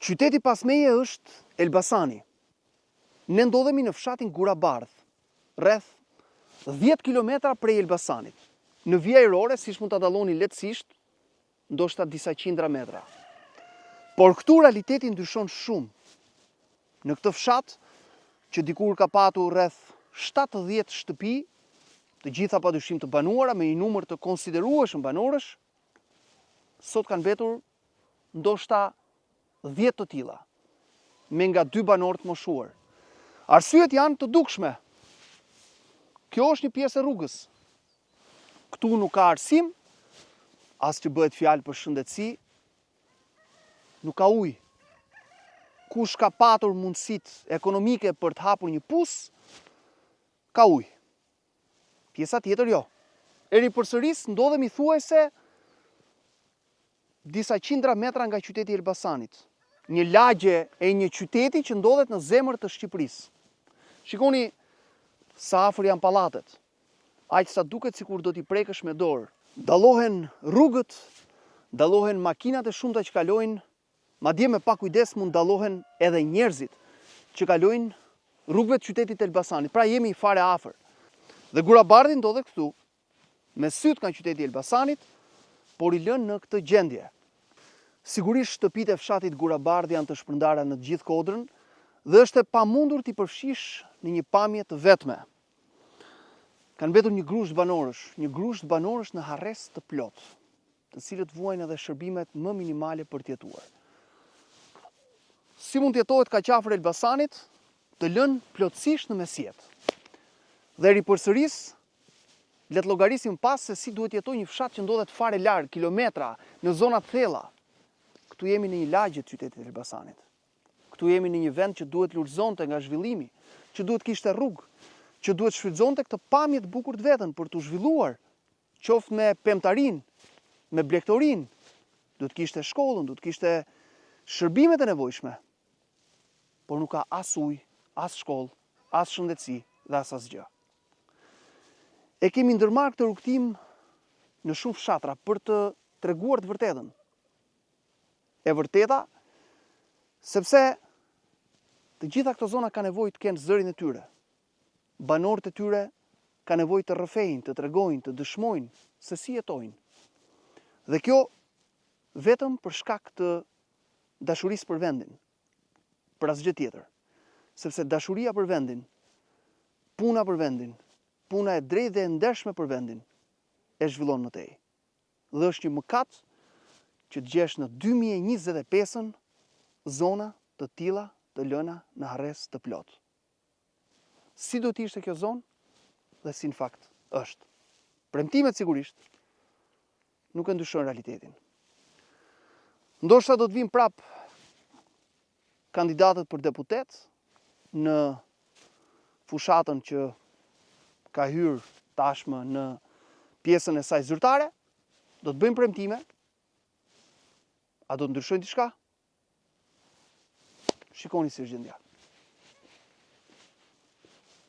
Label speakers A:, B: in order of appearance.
A: Qyteti pas meje është Elbasani. Ne ndodhemi në fshatin Gurabardh, rreth 10 kilometra prej Elbasanit. Në vija ajrore, siç mund ta dalloni lehtësisht, ndoshta disa qindra metra. Por këtu realiteti ndryshon shumë. Në këtë fshat, që dikur ka patur rreth 70 shtëpi, të gjitha padyshim të banuara me një numër të konsiderueshëm banorësh, sot kanë mbetur ndoshta 10 të tilla, me nga 2 banorë të moshuar. Arsyet janë të dukshme. Kjo është një pjesë e rrugës. Këtu nuk ka arsim, as që bëhet fjalë për shëndetësi, nuk ka ujë. Kush ka patur mundësitë ekonomike për të hapur një pus, ka ujë. Pjesa tjetër jo. E ripërsëris ndodhemi thuajse disa qindra metra nga qyteti i Elbasanit. Një lagje e një qyteti që ndodhet në zemër të Shqipërisë. Shikoni sa afër janë pallatet. Aq sa duket sikur do t'i prekësh me dorë. Dallohen rrugët, dallohen makinat e shumta që kalojnë, madje me pak kujdes mund dallohen edhe njerëzit që kalojnë rrugëve të qytetit të Elbasanit. Pra jemi fare afër. Dhe Gurabardhi ndodhet këtu, me syt nga qyteti i Elbasanit, por i lënë në këtë gjendje. Sigurisht shtëpitë e fshatit Gurabardhi janë të shpërndara në të gjithë Kodrën dhe është e pamundur t'i përfshish në një pamje të vetme. Kanë mbetur një grusht banorësh në harres të plot, të cilët vuajnë edhe shërbimet më minimale për të jetuar. Si mund të jetohet kaq afër Elbasanit, të lënë plotësisht në mesjet. Dhe ripërsëris, le të llogarisim pas se si duhet jetojë një fshat që ndodhet fare larg, kilometra, në zona të thella. Këtu jemi në një lagje të qytetit të Elbasanit. Këtu jemi në një vend që duhet lulëzonte nga zhvillimi, që duhet kishte rrugë, që duhet shfrytëzonte këtë pamje të bukur të vetën për të zhvilluar, qoftë me pemtarin, me blegtorin, duhet kishte shkollën, duhet kishte shërbimet e nevojshme. Por nuk ka as ujë, as shkollë, as shëndetësi dhe as asgjë. E kemi ndërmarrë këtë rrugtim në shumë fshatra për të treguar të vërtetën. E vërteta, sepse të gjitha këto zona ka nevojë të kenë zërin e tyre. Banorët e tyre ka nevojë të rrëfejnë, të tregojnë, të dëshmojnë se si jetojnë. Dhe kjo vetëm për shkak të dashurisë për vendin, për asgjë tjetër. Sepse dashuria për vendin, puna për vendin, puna e drejtë dhe e ndershme për vendin, e zhvillon më tej. Dhe është një mëkat që të gjesh në 2025-ën zona të tilla të lëna në harres të plot. Si do të ishte kjo zonë dhe si në fakt është. Premtimet sigurisht nuk e ndryshojnë realitetin. Ndoshta do të vinë prap kandidatët për deputet në fushatën që ka hyrë tashmë në pjesën e saj zyrtare, do të bëjmë premtime. A do të ndryshojnë diçka? Shikoni si është gjendja.